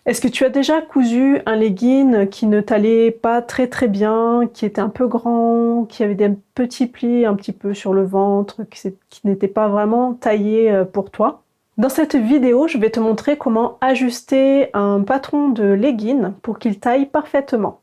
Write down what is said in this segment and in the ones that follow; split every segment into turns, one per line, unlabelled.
Est-ce que tu as déjà cousu un legging qui ne t'allait pas très bien, qui était un peu grand, qui avait des petits plis un petit peu sur le ventre, qui n'était pas vraiment taillé pour toi? Dans cette vidéo, je vais te montrer comment ajuster un patron de legging pour qu'il taille parfaitement.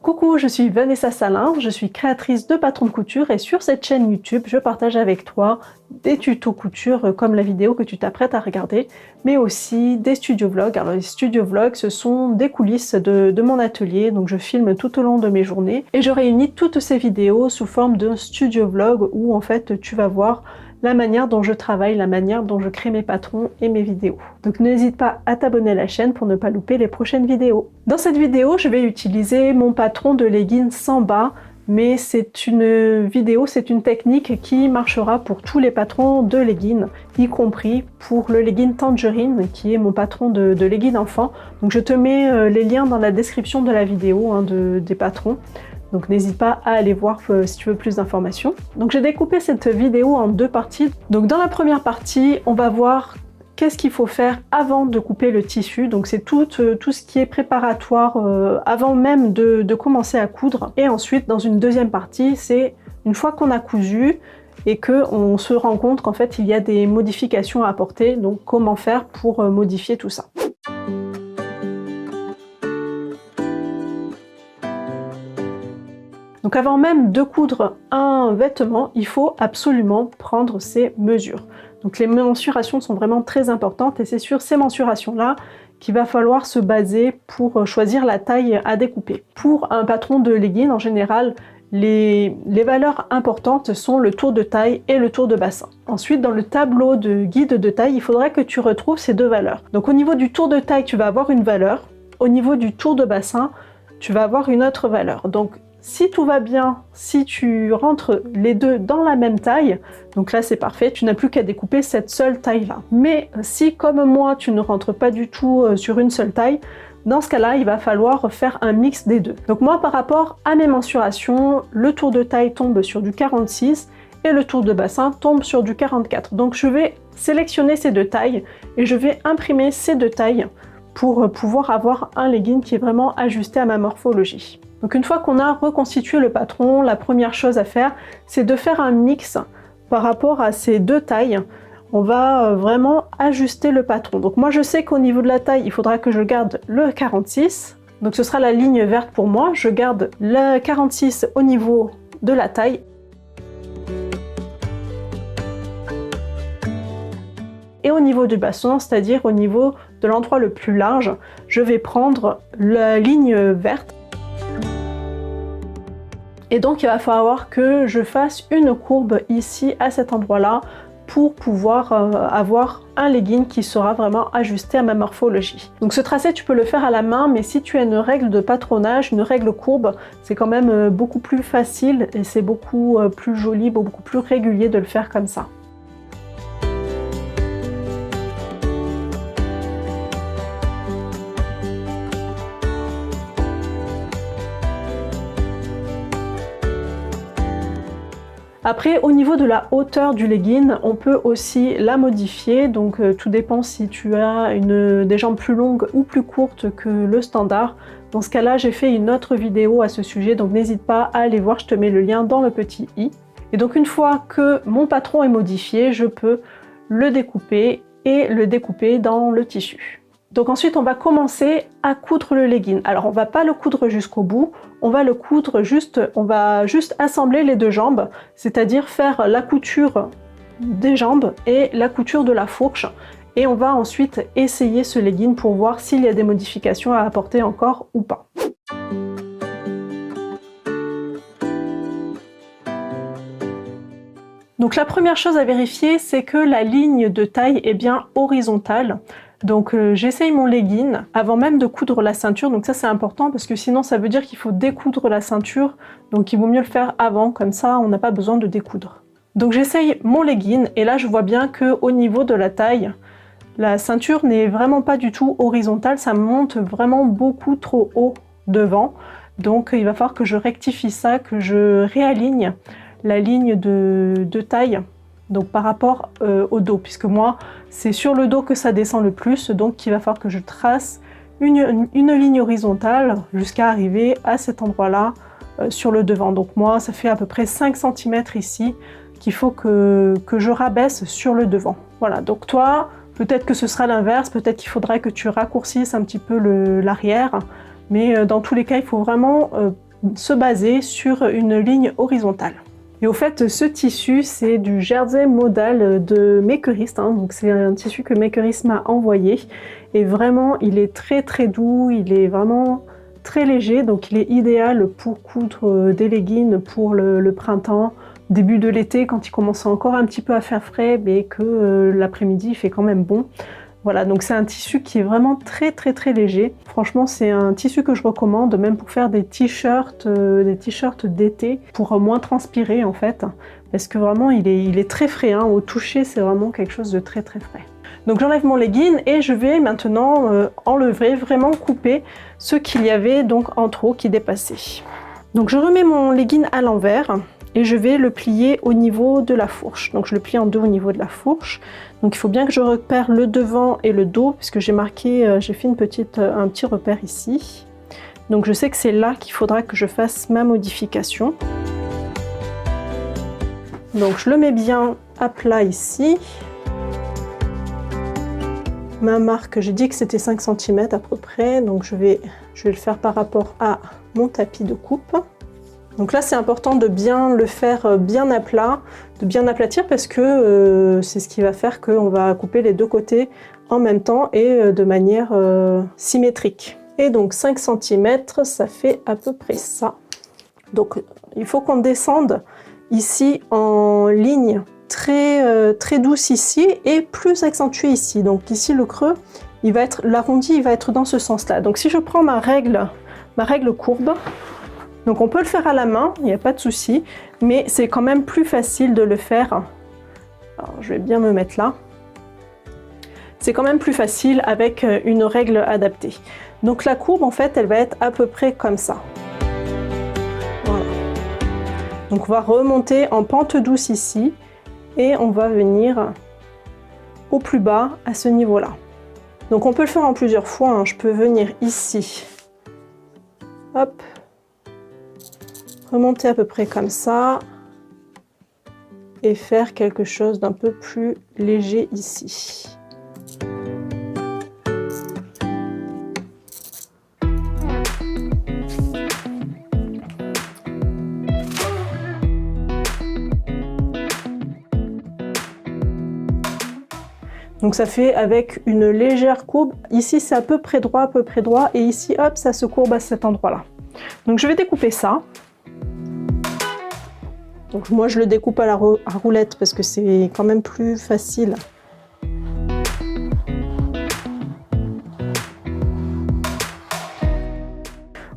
Coucou, je suis Vanessa Salin, je suis créatrice de patrons de couture et sur cette chaîne YouTube, je partage avec toi des tutos couture comme la vidéo que tu t'apprêtes à regarder, mais aussi des studio vlogs. Alors les studio vlogs, ce sont des coulisses de mon atelier, donc je filme tout au long de mes journées et je réunis toutes ces vidéos sous forme d'un studio vlog où en fait tu vas voir la manière dont je travaille, la manière dont je crée mes patrons et mes vidéos. Donc n'hésite pas à t'abonner à la chaîne pour ne pas louper les prochaines vidéos. Dans cette vidéo, je vais utiliser mon patron de legging sans bas, mais c'est une vidéo, c'est une technique qui marchera pour tous les patrons de legging, y compris pour le legging Tangerine, qui est mon patron de legging enfant. Donc je te mets les liens dans la description de la vidéo des patrons. Donc n'hésite pas à aller voir si tu veux plus d'informations. Donc j'ai découpé cette vidéo en deux parties. Donc dans la première partie, on va voir qu'est-ce qu'il faut faire avant de couper le tissu. Donc c'est tout ce qui est préparatoire avant même de commencer à coudre. Et ensuite, dans une deuxième partie, c'est une fois qu'on a cousu et qu'on se rend compte qu'en fait il y a des modifications à apporter. Donc comment faire pour modifier tout ça. Donc avant même de coudre un vêtement, il faut absolument prendre ses mesures. Donc les mensurations sont vraiment très importantes et c'est sur ces mensurations-là qu'il va falloir se baser pour choisir la taille à découper. Pour un patron de legging, en général, les valeurs importantes sont le tour de taille et le tour de bassin. Ensuite, dans le tableau de guide de taille, il faudra que tu retrouves ces deux valeurs. Donc au niveau du tour de taille, tu vas avoir une valeur. Au niveau du tour de bassin, tu vas avoir une autre valeur. Donc si tout va bien, si tu rentres les deux dans la même taille, donc là c'est parfait, tu n'as plus qu'à découper cette seule taille-là. Mais si comme moi, tu ne rentres pas du tout sur une seule taille, dans ce cas-là, il va falloir faire un mix des deux. Donc moi, par rapport à mes mensurations, le tour de taille tombe sur du 46 et le tour de bassin tombe sur du 44. Donc je vais sélectionner ces deux tailles et je vais imprimer ces deux tailles pour pouvoir avoir un legging qui est vraiment ajusté à ma morphologie. Donc une fois qu'on a reconstitué le patron, la première chose à faire, c'est de faire un mix par rapport à ces deux tailles. On va vraiment ajuster le patron. Donc moi je sais qu'au niveau de la taille, il faudra que je garde le 46. Donc ce sera la ligne verte pour moi. Je garde le 46 au niveau de la taille. Et au niveau du bassin, c'est-à-dire au niveau de l'endroit le plus large, je vais prendre la ligne verte. Et donc il va falloir que je fasse une courbe ici à cet endroit-là pour pouvoir avoir un legging qui sera vraiment ajusté à ma morphologie. Donc ce tracé tu peux le faire à la main, mais si tu as une règle de patronage, une règle courbe, c'est quand même beaucoup plus facile et c'est beaucoup plus joli, beaucoup plus régulier de le faire comme ça. Après, au niveau de la hauteur du legging, on peut aussi la modifier, donc tout dépend si tu as des jambes plus longues ou plus courtes que le standard. Dans ce cas-là, j'ai fait une autre vidéo à ce sujet, donc n'hésite pas à aller voir, je te mets le lien dans le petit i. Et donc une fois que mon patron est modifié, je peux le découper et le découper dans le tissu. Donc ensuite, on va commencer à coudre le legging. Alors, on va pas le coudre jusqu'au bout, on va le coudre on va juste assembler les deux jambes, c'est-à-dire faire la couture des jambes et la couture de la fourche. Et on va ensuite essayer ce legging pour voir s'il y a des modifications à apporter encore ou pas. Donc la première chose à vérifier, c'est que la ligne de taille est bien horizontale. Donc j'essaye mon legging avant même de coudre la ceinture, donc ça c'est important parce que sinon ça veut dire qu'il faut découdre la ceinture, donc il vaut mieux le faire avant, comme ça on n'a pas besoin de découdre. Donc j'essaye mon legging et là je vois bien qu'au niveau de la taille, la ceinture n'est vraiment pas du tout horizontale, ça monte vraiment beaucoup trop haut devant. Donc il va falloir que je rectifie ça, que je réaligne la ligne de taille, donc par rapport au dos, puisque moi c'est sur le dos que ça descend le plus, donc il va falloir que je trace une ligne horizontale jusqu'à arriver à cet endroit-là sur le devant. Donc moi ça fait à peu près 5 cm ici qu'il faut que je rabaisse sur le devant. Voilà, donc toi, peut-être que ce sera l'inverse, peut-être qu'il faudra que tu raccourcisses un petit peu l'arrière, mais dans tous les cas, il faut vraiment se baser sur une ligne horizontale. Et au fait, ce tissu, c'est du jersey modal de Makerist, hein, donc c'est un tissu que Makerist m'a envoyé, et vraiment, il est très très doux, il est vraiment très léger, donc il est idéal pour coudre des leggings pour le printemps, début de l'été, quand il commence encore un petit peu à faire frais, mais que l'après-midi il fait quand même bon. Voilà, donc c'est un tissu qui est vraiment très très très léger. Franchement, c'est un tissu que je recommande, même pour faire des t-shirts d'été, pour moins transpirer en fait, parce que vraiment il est très frais, hein. Au toucher, c'est vraiment quelque chose de très très frais. Donc j'enlève mon legging et je vais maintenant enlever, vraiment couper ce qu'il y avait donc en trop qui dépassait. Donc je remets mon legging à l'envers et je vais le plier au niveau de la fourche. Donc je le plie en deux au niveau de la fourche. Donc il faut bien que je repère le devant et le dos, puisque j'ai marqué, j'ai fait un petit repère ici. Donc je sais que c'est là qu'il faudra que je fasse ma modification. Donc je le mets bien à plat ici. Ma marque, j'ai dit que c'était 5 cm à peu près, donc je vais le faire par rapport à mon tapis de coupe. Donc là, c'est important de bien le faire bien à plat, de bien aplatir, parce que c'est ce qui va faire qu'on va couper les deux côtés en même temps et de manière symétrique. Et donc 5 cm, ça fait à peu près ça. Donc il faut qu'on descende ici en ligne très douce ici et plus accentuée ici. Donc ici, le creux, l'arrondi, il va être dans ce sens-là. Donc si je prends ma règle courbe, donc on peut le faire à la main, il n'y a pas de souci, mais c'est quand même plus facile de le faire. Alors, je vais bien me mettre là. C'est quand même plus facile avec une règle adaptée. Donc la courbe, en fait, elle va être à peu près comme ça. Voilà. Donc on va remonter en pente douce ici et on va venir au plus bas à ce niveau-là. Donc on peut le faire en plusieurs fois, hein. Je peux venir ici, hop, remonter à peu près comme ça et faire quelque chose d'un peu plus léger ici. Donc ça fait avec une légère courbe. Ici c'est à peu près droit, et ici hop, ça se courbe à cet endroit-là. Donc je vais découper ça. Donc moi je le découpe à la roulette parce que c'est quand même plus facile.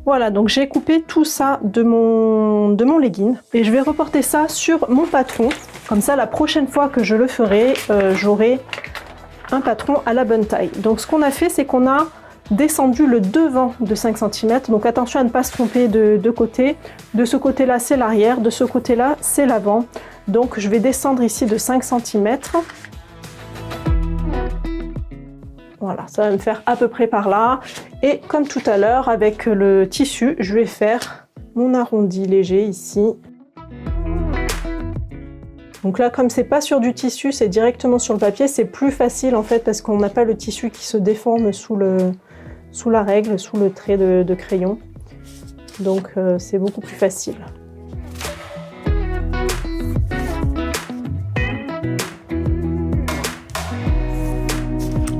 Voilà, donc j'ai coupé tout ça de mon legging et je vais reporter ça sur mon patron. Comme ça, la prochaine fois que je le ferai, j'aurai un patron à la bonne taille. Donc ce qu'on a fait, c'est qu'on a descendu le devant de 5 cm. Donc attention à ne pas se tromper de côté. De ce côté-là, c'est l'arrière. De ce côté-là, c'est l'avant. Donc je vais descendre ici de 5 cm. Voilà, ça va me faire à peu près par là. Et comme tout à l'heure, avec le tissu, je vais faire mon arrondi léger ici. Donc là, comme c'est pas sur du tissu, c'est directement sur le papier, c'est plus facile en fait parce qu'on n'a pas le tissu qui se déforme sous la règle, sous le trait de crayon. Donc c'est beaucoup plus facile.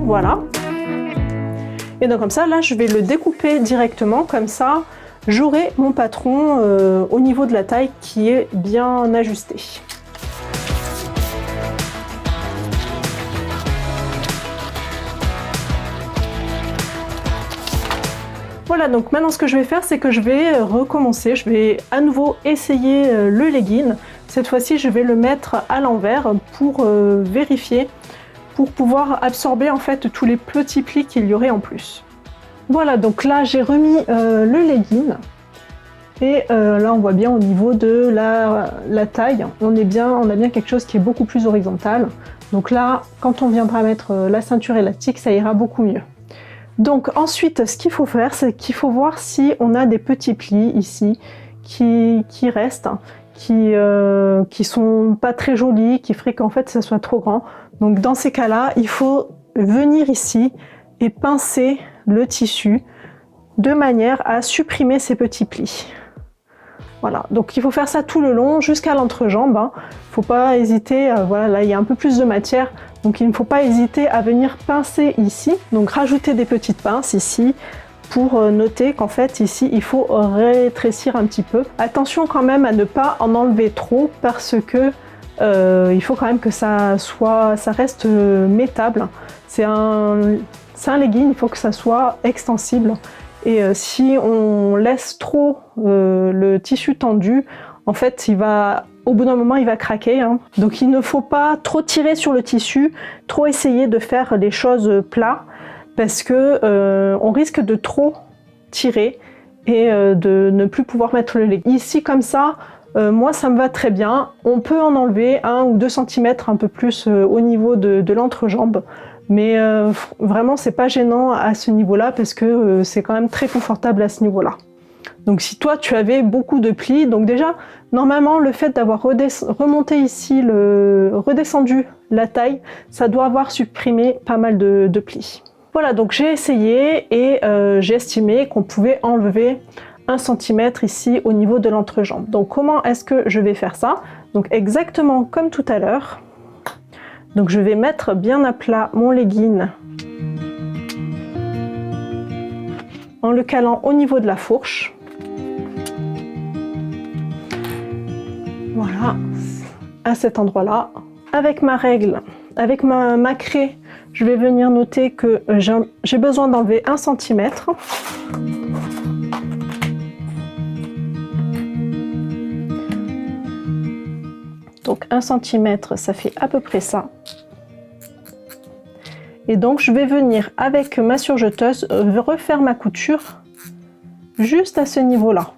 Voilà. Et donc comme ça, là, je vais le découper directement, comme ça, j'aurai mon patron au niveau de la taille qui est bien ajusté. Voilà, donc maintenant ce que je vais faire, c'est que je vais recommencer. Je vais à nouveau essayer le legging. Cette fois-ci, je vais le mettre à l'envers pour vérifier, pour pouvoir absorber en fait tous les petits plis qu'il y aurait en plus. Voilà, donc là j'ai remis le legging Et là, on voit bien au niveau de la taille, on a bien quelque chose qui est beaucoup plus horizontal. Donc là, quand on viendra mettre la ceinture élastique, ça ira beaucoup mieux. Donc ensuite, ce qu'il faut faire, c'est qu'il faut voir si on a des petits plis ici qui restent, qui sont pas très jolis, qui feraient qu'en fait ça soit trop grand. Donc dans ces cas-là, il faut venir ici et pincer le tissu de manière à supprimer ces petits plis. Voilà, donc il faut faire ça tout le long jusqu'à l'entrejambe. Hein. Faut pas hésiter, voilà, là il y a un peu plus de matière, donc il ne faut pas hésiter à venir pincer ici. Donc rajouter des petites pinces ici pour noter qu'en fait ici il faut rétrécir un petit peu. Attention quand même à ne pas en enlever trop parce que il faut quand même que ça reste mettable. C'est un legging, il faut que ça soit extensible. Et si on laisse trop le tissu tendu, en fait, au bout d'un moment, il va craquer. Hein. Donc, il ne faut pas trop tirer sur le tissu, trop essayer de faire les choses plats, parce que on risque de trop tirer et de ne plus pouvoir mettre le legging. Ici, comme ça, moi, ça me va très bien. On peut en enlever 1 ou 2 cm un peu plus au niveau de l'entrejambe. Mais vraiment, c'est pas gênant à ce niveau-là parce que c'est quand même très confortable à ce niveau-là. Donc si toi, tu avais beaucoup de plis, donc déjà, normalement, le fait d'avoir remonté ici, redescendu la taille, ça doit avoir supprimé pas mal de plis. Voilà, donc j'ai essayé et j'ai estimé qu'on pouvait enlever 1 cm ici au niveau de l'entrejambe. Donc comment est-ce que je vais faire ça? Donc exactement comme tout à l'heure. Donc je vais mettre bien à plat mon legging en le calant au niveau de la fourche. Voilà, à cet endroit-là. Avec ma règle, avec ma craie, je vais venir noter que j'ai besoin d'enlever 1 cm. Donc 1 cm, ça fait à peu près ça. Et donc je vais venir avec ma surjeteuse refaire ma couture juste à ce niveau-là.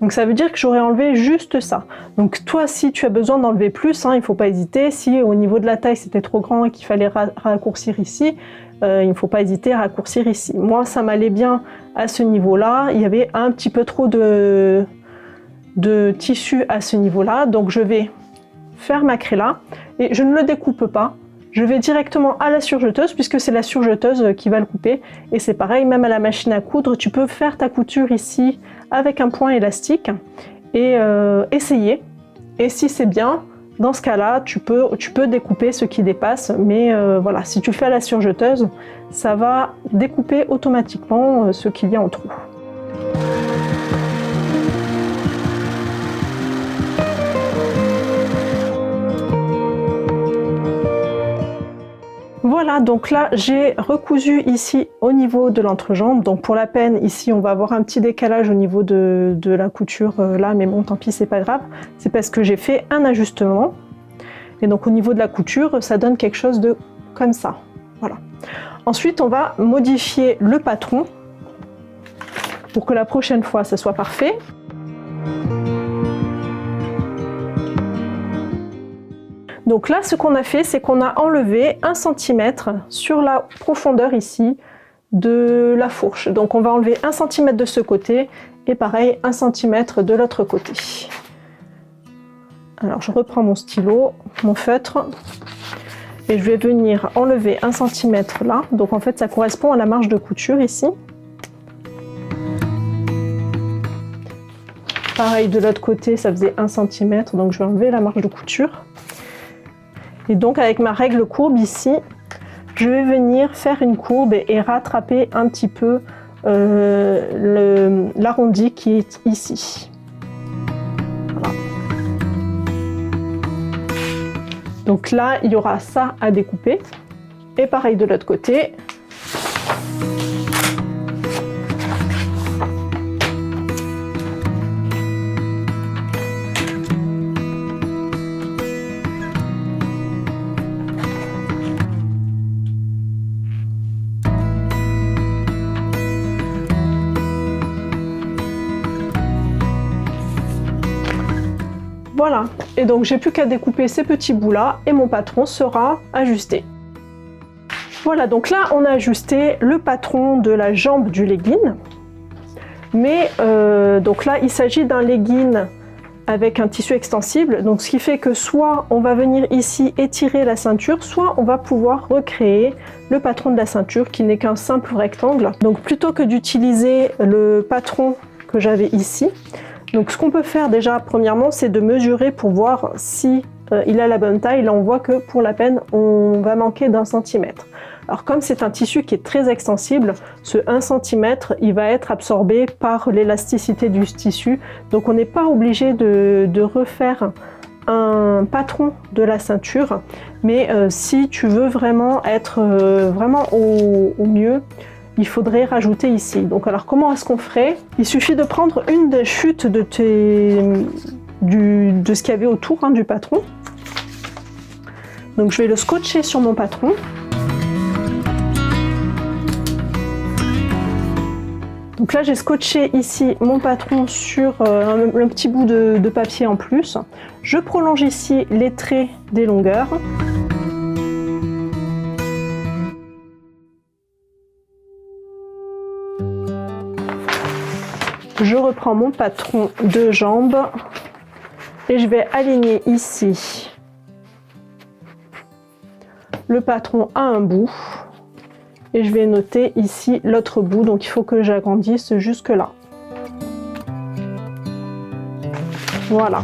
Donc ça veut dire que j'aurais enlevé juste ça. Donc toi, si tu as besoin d'enlever plus, hein, il ne faut pas hésiter. Si au niveau de la taille c'était trop grand et qu'il fallait raccourcir ici, il ne faut pas hésiter à raccourcir ici. Moi, ça m'allait bien à ce niveau-là. Il y avait un petit peu trop de tissu à ce niveau-là. Donc je vais faire ma craie là et je ne le découpe pas. Je vais directement à la surjeteuse puisque c'est la surjeteuse qui va le couper. Et c'est pareil, même à la machine à coudre, tu peux faire ta couture ici avec un point élastique et essayer. Et si c'est bien, dans ce cas-là, tu peux découper ce qui dépasse. Mais voilà, si tu le fais à la surjeteuse, ça va découper automatiquement ce qu'il y a en trou. Voilà, donc là j'ai recousu ici au niveau de l'entrejambe. Donc pour la peine, ici on va avoir un petit décalage au niveau de la couture là, mais bon tant pis, c'est pas grave. C'est parce que j'ai fait un ajustement. Et donc au niveau de la couture, ça donne quelque chose de comme ça. Voilà. Ensuite, on va modifier le patron pour que la prochaine fois ça soit parfait. Donc là, ce qu'on a fait, c'est qu'on a enlevé 1 cm sur la profondeur ici de la fourche. Donc on va enlever 1 cm de ce côté et pareil 1 cm de l'autre côté. Alors je reprends mon stylo, mon feutre et je vais venir enlever 1 cm là. Donc en fait ça correspond à la marge de couture ici. Pareil de l'autre côté, ça faisait 1 cm, donc je vais enlever la marge de couture. Et donc avec ma règle courbe ici, je vais venir faire une courbe et rattraper un petit peu l'arrondi qui est ici. Voilà. Donc là, il y aura ça à découper. Et pareil de l'autre côté. Voilà, et donc j'ai plus qu'à découper ces petits bouts là et mon patron sera ajusté. Voilà, donc là on a ajusté le patron de la jambe du legging. Mais donc là il s'agit d'un legging avec un tissu extensible, donc ce qui fait que soit on va venir ici étirer la ceinture, soit on va pouvoir recréer le patron de la ceinture qui n'est qu'un simple rectangle. Donc plutôt que d'utiliser le patron que j'avais ici, donc ce qu'on peut faire déjà premièrement, c'est de mesurer pour voir si il a la bonne taille. Là on voit que pour la peine on va manquer d'1 centimètre. Alors comme c'est un tissu qui est très extensible, ce 1 cm il va être absorbé par l'élasticité du tissu, donc on n'est pas obligé de refaire un patron de la ceinture, mais si tu veux vraiment être vraiment au mieux, il faudrait rajouter ici. Donc alors comment est-ce qu'on ferait? Il suffit de prendre une des chutes de ce qu'il y avait autour du patron. Donc je vais le scotcher sur mon patron. Donc là j'ai scotché ici mon patron sur un petit bout de papier en plus. Je prolonge ici les traits des longueurs. Je reprends mon patron de jambe et je vais aligner ici le patron à un bout. Et je vais noter ici l'autre bout, donc il faut que j'agrandisse jusque là. Voilà.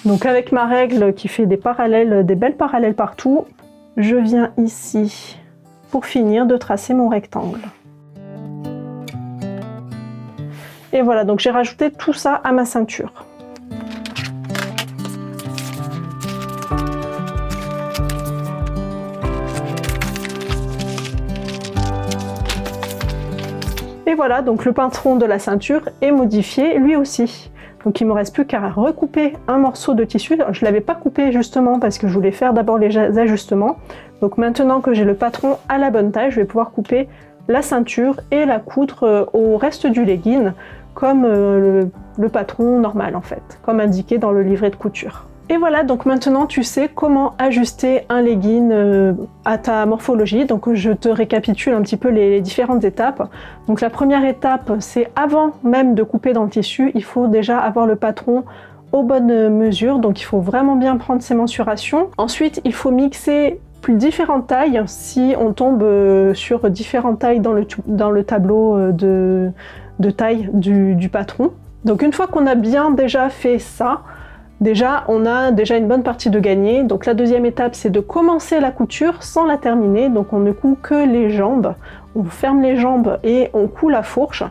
Donc avec ma règle qui fait des parallèles, des belles parallèles partout, je viens ici pour finir de tracer mon rectangle. Et voilà, donc j'ai rajouté tout ça à ma ceinture. Et voilà, donc le patron de la ceinture est modifié lui aussi. Donc il me reste plus qu'à recouper un morceau de tissu. Je ne l'avais pas coupé justement parce que je voulais faire d'abord les ajustements. Donc maintenant que j'ai le patron à la bonne taille, je vais pouvoir couper la ceinture et la coudre au reste du legging comme le patron normal en fait, comme indiqué dans le livret de couture. Et voilà, donc maintenant tu sais comment ajuster un legging à ta morphologie. Donc je te récapitule un petit peu les différentes étapes. Donc la première étape, c'est avant même de couper dans le tissu, il faut déjà avoir le patron aux bonnes mesures. Donc il faut vraiment bien prendre ses mensurations. Ensuite, il faut mixer différentes tailles si on tombe sur différentes tailles dans le tableau de taille du patron. Donc une fois qu'on a bien déjà fait ça, déjà, on a déjà une bonne partie de gagné. Donc la deuxième étape, c'est de commencer la couture sans la terminer. Donc on ne coud que les jambes. On ferme les jambes et on coud la fourche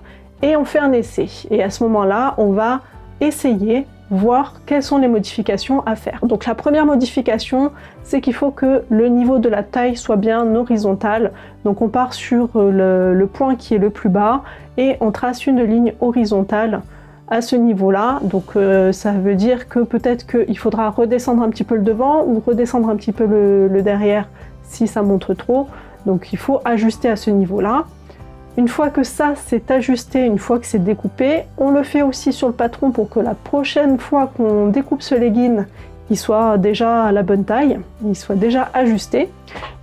et on fait un essai. Et à ce moment-là, on va essayer, voir quelles sont les modifications à faire. Donc la première modification, c'est qu'il faut que le niveau de la taille soit bien horizontal. Donc on part sur le point qui est le plus bas et on trace une ligne horizontale à ce niveau-là. Donc ça veut dire que peut-être qu'il faudra redescendre un petit peu le devant ou redescendre un petit peu le derrière si ça montre trop. Donc il faut ajuster à ce niveau-là. Une fois que ça c'est ajusté, une fois que c'est découpé, on le fait aussi sur le patron pour que la prochaine fois qu'on découpe ce legging, il soit déjà à la bonne taille, il soit déjà ajusté.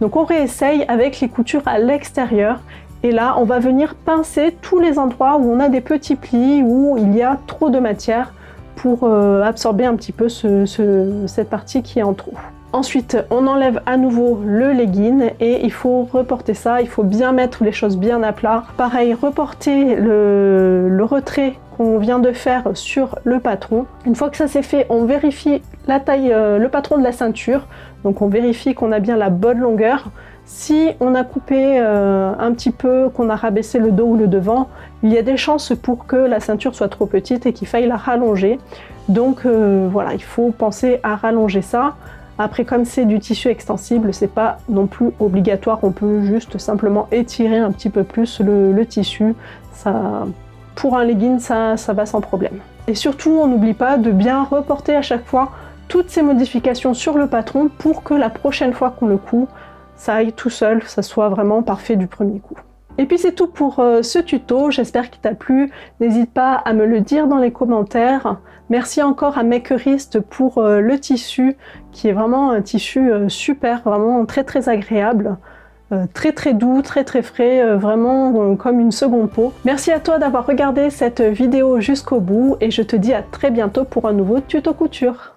Donc on réessaye avec les coutures à l'extérieur. Et là, on va venir pincer tous les endroits où on a des petits plis, où il y a trop de matière pour absorber un petit peu cette partie qui est en trop. Ensuite, on enlève à nouveau le legging et il faut reporter ça, il faut bien mettre les choses bien à plat. Pareil, reporter le retrait qu'on vient de faire sur le patron. Une fois que ça c'est fait, on vérifie la taille, le patron de la ceinture. Donc on vérifie qu'on a bien la bonne longueur. Si on a coupé un petit peu, qu'on a rabaissé le dos ou le devant, il y a des chances pour que la ceinture soit trop petite et qu'il faille la rallonger. Donc voilà, il faut penser à rallonger ça. Après, comme c'est du tissu extensible, c'est pas non plus obligatoire, on peut juste simplement étirer un petit peu plus le tissu. Ça, pour un legging, ça va sans problème. Et surtout, on n'oublie pas de bien reporter à chaque fois toutes ces modifications sur le patron pour que la prochaine fois qu'on le coud, ça aille tout seul, ça soit vraiment parfait du premier coup. Et puis c'est tout pour ce tuto, j'espère qu'il t'a plu. N'hésite pas à me le dire dans les commentaires. Merci encore à Makerist pour le tissu, qui est vraiment un tissu super, vraiment très agréable. Très doux, très frais, vraiment comme une seconde peau. Merci à toi d'avoir regardé cette vidéo jusqu'au bout et je te dis à très bientôt pour un nouveau tuto couture.